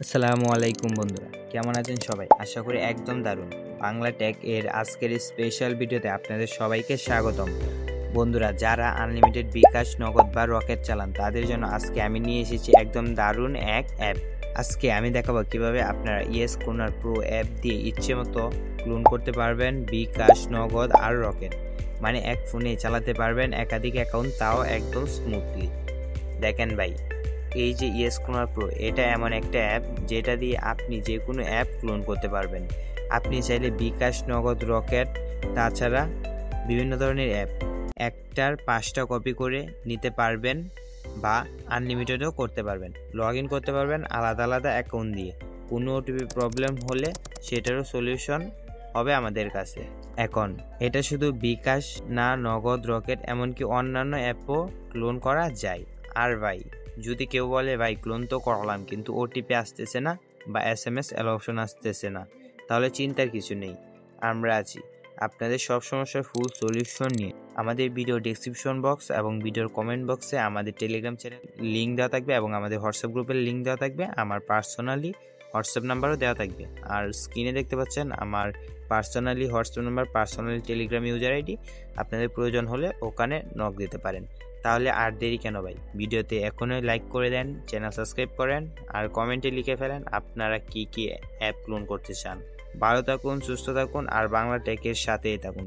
আসসালামু আলাইকুম বন্ধুরা, কেমন আছেন সবাই? আশা করি একদম দারুণ। বাংলা টেক এর আজকের স্পেশাল ভিডিওতে আপনাদের সবাইকে স্বাগতম। বন্ধুরা, যারা আনলিমিটেড বিকাশ, নগদ বা রকেট চালান তাদের জন্য আজকে আমি নিয়ে এসেছি একদম দারুণ এক অ্যাপ। আজকে আমি দেখাবো কিভাবে আপনারা ইয়েস ক্লোনার প্রো অ্যাপ দিয়ে ইচ্ছে মতো ক্লোন করতে পারবেন বিকাশ, নগদ আর রকেট। মানে এক ফোনে চালাতে পারবেন একাধিক অ্যাকাউন্ট, তাও একদম স্মুথলি। দেখেন ভাই, এই যে ইয়েস ক্লোনার প্রো, এটা এমন একটা অ্যাপ যেটা দিয়ে আপনি যে কোনো অ্যাপ ক্লোন করতে পারবেন। আপনি চাইলে বিকাশ, নগদ, রকেট, তাছাড়া বিভিন্ন ধরনের অ্যাপ একটার 5টা কপি করে নিতে পারবেন বা আনলিমিটেডও করতে পারবেন। লগ ইন করতে পারবেন আলাদা আলাদা অ্যাকাউন্ট দিয়ে। কোনো ওটিপি প্রবলেম হলে সেটারও সলিউশন হবে আমাদের কাছে। এখন এটা শুধু বিকাশ না, নগদ, রকেট এমনকি অন্যান্য অ্যাপও ক্লোন করা যায়। আর ভাই, যদি কেউ বলে ভাই ক্লোন তো করলাম কিন্তু ওটিপি আসতেছে না বা SMS অপশন আসতেছে না, তাহলে চিন্তার কিছু নেই, আমরা আছি আপনাদের সব সমস্যার ফুল সলিউশন নিয়ে। আমাদের ভিডিও ডেসক্রিপশন বক্স এবং ভিডিওর কমেন্ট বক্সে আমাদের টেলিগ্রাম চ্যানেল লিঙ্ক দেওয়া থাকবে এবং আমাদের হোয়াটসঅ্যাপ গ্রুপের লিঙ্ক দেওয়া থাকবে। আমার পার্সোনালি হোয়াটসঅ্যাপ নাম্বারও দেওয়া থাকবে। আর স্ক্রিনে দেখতে পাচ্ছেন আমার personally WhatsApp number, personally Telegram user ID. আপনাদের প্রয়োজন হলে ওখানে নক দিতে পারেন। তাহলে আর দেরি কেন ভাই, ভিডিওতে এখনই লাইক করে দেন, চ্যানেল সাবস্ক্রাইব করেন আর কমেন্টে লিখে ফেলেন আপনারা কি কি অ্যাপ ক্লোন করতে চান। ভালো থাকুন, সুস্থ থাকুন আর বাংলা টেকের সাথেই থাকুন।